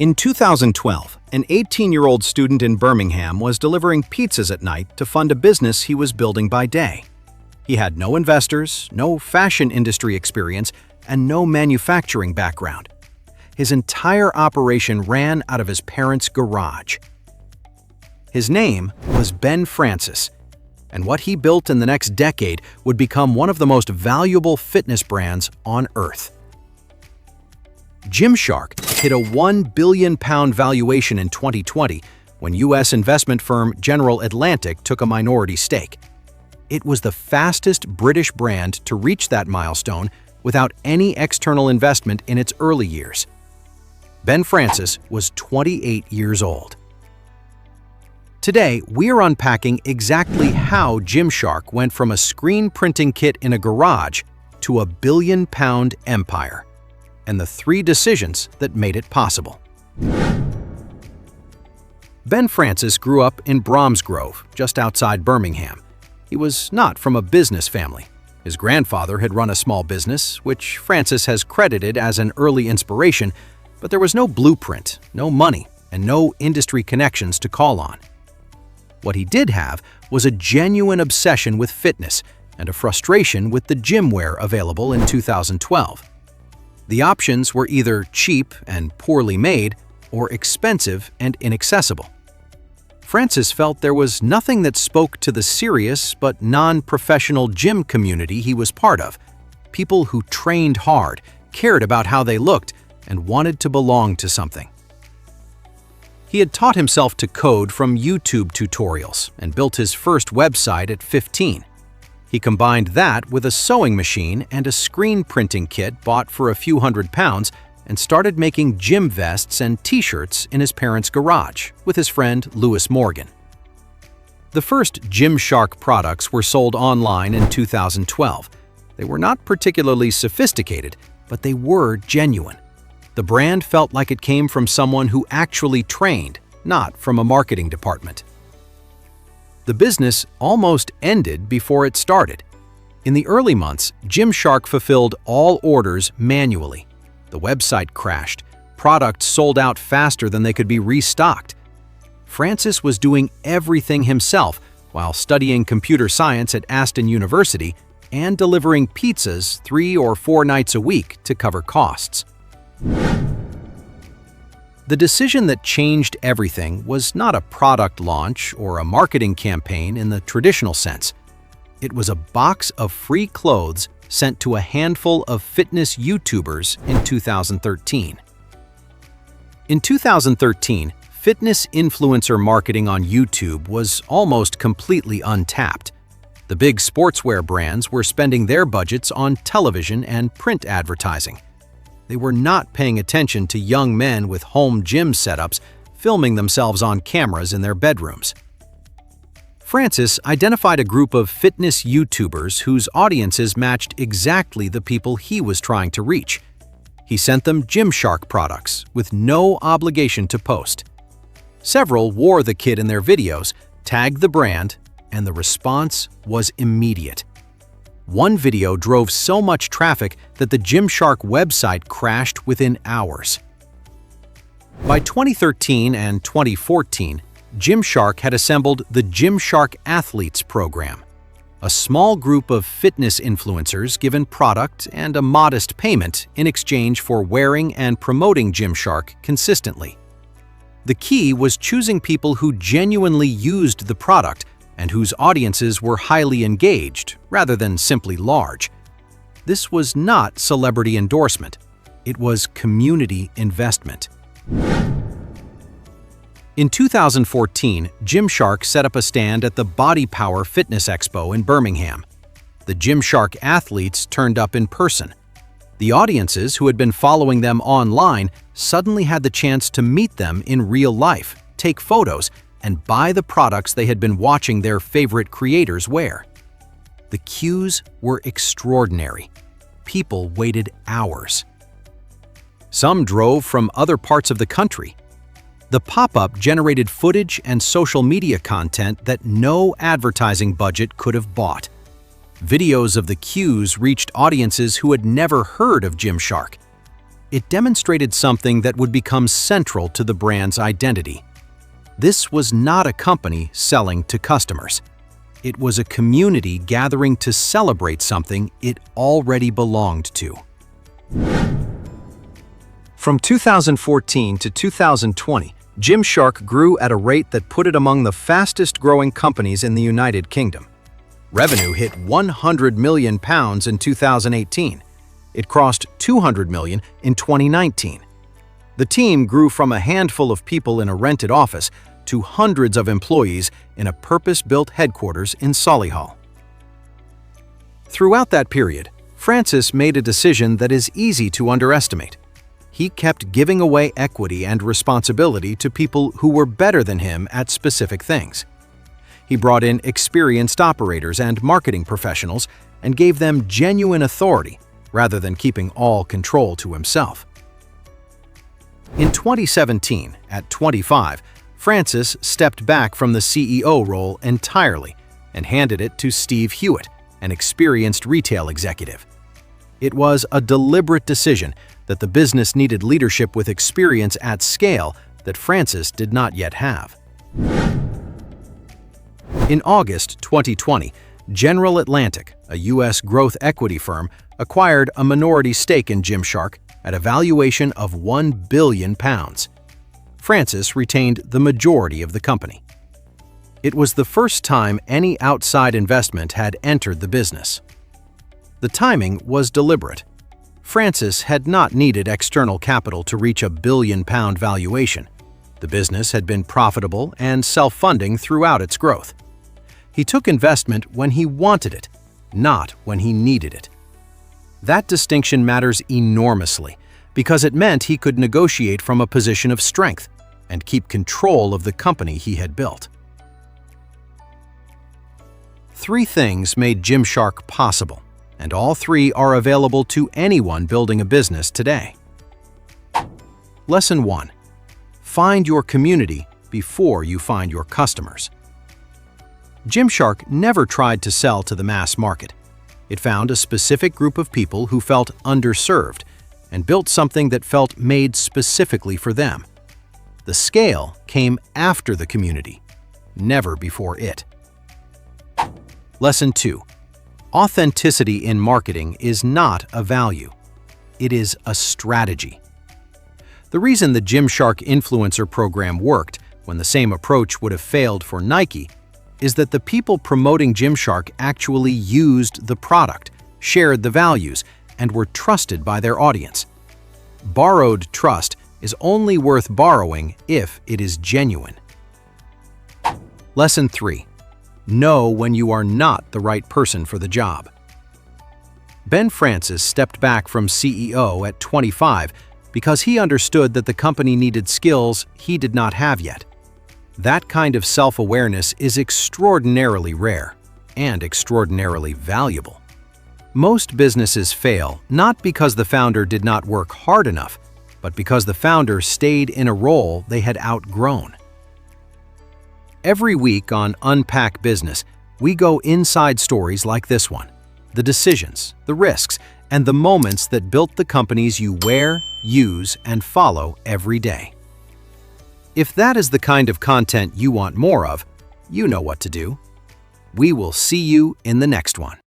In 2012, an 18-year-old student in Birmingham was delivering pizzas at night to fund a business he was building by day. He had no investors, no fashion industry experience, and no manufacturing background. His entire operation ran out of his parents' garage. His name was Ben Francis, and what he built in the next decade would become one of the most valuable fitness brands on Earth. Gymshark hit a £1 billion valuation in 2020 when U.S. investment firm General Atlantic took a minority stake. It was the fastest British brand to reach that milestone without any external investment in its early years. Ben Francis was 28 years old. Today, we are unpacking exactly how Gymshark went from a screen printing kit in a garage to a billion-pound empire, and the 3 decisions that made it possible. Ben Francis grew up in Bromsgrove, just outside Birmingham. He was not from a business family. His grandfather had run a small business, which Francis has credited as an early inspiration, but there was no blueprint, no money, and no industry connections to call on. What he did have was a genuine obsession with fitness and a frustration with the gymwear available in 2012. The options were either cheap and poorly made or expensive and inaccessible. Francis felt there was nothing that spoke to the serious but non-professional gym community he was part of, people who trained hard, cared about how they looked, and wanted to belong to something. He had taught himself to code from YouTube tutorials and built his first website at 15. He combined that with a sewing machine and a screen printing kit bought for a few £100s and started making gym vests and t-shirts in his parents' garage with his friend Lewis Morgan. The first Gymshark products were sold online in 2012. They were not particularly sophisticated, but they were genuine. The brand felt like it came from someone who actually trained, not from a marketing department. The business almost ended before it started. In the early months, Gymshark fulfilled all orders manually. The website crashed. Products sold out faster than they could be restocked. Francis was doing everything himself while studying computer science at Aston University and delivering pizzas 3 or 4 nights a week to cover costs. The decision that changed everything was not a product launch or a marketing campaign in the traditional sense. It was a box of free clothes sent to a handful of fitness YouTubers in 2013. In 2013, fitness influencer marketing on YouTube was almost completely untapped. The big sportswear brands were spending their budgets on television and print advertising. They were not paying attention to young men with home gym setups filming themselves on cameras in their bedrooms. Francis identified a group of fitness YouTubers whose audiences matched exactly the people he was trying to reach. He sent them Gymshark products with no obligation to post. Several wore the kit in their videos, tagged the brand, and the response was immediate. One video drove so much traffic that the Gymshark website crashed within hours. By 2013 and 2014, Gymshark had assembled the Gymshark Athletes program, a small group of fitness influencers given product and a modest payment in exchange for wearing and promoting Gymshark consistently. The key was choosing people who genuinely used the product and whose audiences were highly engaged rather than simply large. This was not celebrity endorsement. It was community investment. In 2014, Gymshark set up a stand at the BodyPower Fitness Expo in Birmingham. The Gymshark athletes turned up in person. The audiences who had been following them online suddenly had the chance to meet them in real life, take photos, and buy the products they had been watching their favorite creators wear. The queues were extraordinary. People waited hours. Some drove from other parts of the country. The pop-up generated footage and social media content that no advertising budget could have bought. Videos of the queues reached audiences who had never heard of Gymshark. it demonstrated something that would become central to the brand's identity. This was not a company selling to customers. It was a community gathering to celebrate something it already belonged to. From 2014 to 2020, Gymshark grew at a rate that put it among the fastest-growing companies in the United Kingdom. Revenue hit £100 million in 2018. It crossed $200 million in 2019. The team grew from a handful of people in a rented office to hundreds of employees in a purpose-built headquarters in Solihull. Throughout that period, Francis made a decision that is easy to underestimate. He kept giving away equity and responsibility to people who were better than him at specific things. He brought in experienced operators and marketing professionals and gave them genuine authority rather than keeping all control to himself. In 2017, at 25, Francis stepped back from the CEO role entirely and handed it to Steve Hewitt, an experienced retail executive. It was a deliberate decision that the business needed leadership with experience at scale that Francis did not yet have. In August 2020, General Atlantic, a U.S. growth equity firm, acquired a minority stake in Gymshark at a valuation of £1 billion. Francis retained the majority of the company. It was the first time any outside investment had entered the business. The timing was deliberate. Francis had not needed external capital to reach a £1 billion valuation. The business had been profitable and self-funding throughout its growth. He took investment when he wanted it, not when he needed it. That distinction matters enormously because it meant he could negotiate from a position of strength and keep control of the company he had built. 3 things made Gymshark possible, and all 3 are available to anyone building a business today. Lesson 1. Find your community before you find your customers. Gymshark never tried to sell to the mass market. It found a specific group of people who felt underserved and built something that felt made specifically for them. The scale came after the community, never before it. Lesson 2. Authenticity in marketing is not a value. It is a strategy. The reason the Gymshark influencer program worked when the same approach would have failed for Nike is that the people promoting Gymshark actually used the product, shared the values, and were trusted by their audience. Borrowed trust is only worth borrowing if it is genuine. Lesson 3. Know when you are not the right person for the job. Ben Francis stepped back from CEO at 25 because he understood that the company needed skills he did not have yet. That kind of self-awareness is extraordinarily rare and extraordinarily valuable. Most businesses fail not because the founder did not work hard enough, but because the founder stayed in a role they had outgrown. Every week on Unpack Business, we go inside stories like this one, the decisions, the risks, and the moments that built the companies you wear, use, and follow every day. If that is the kind of content you want more of, you know what to do. We will see you in the next one.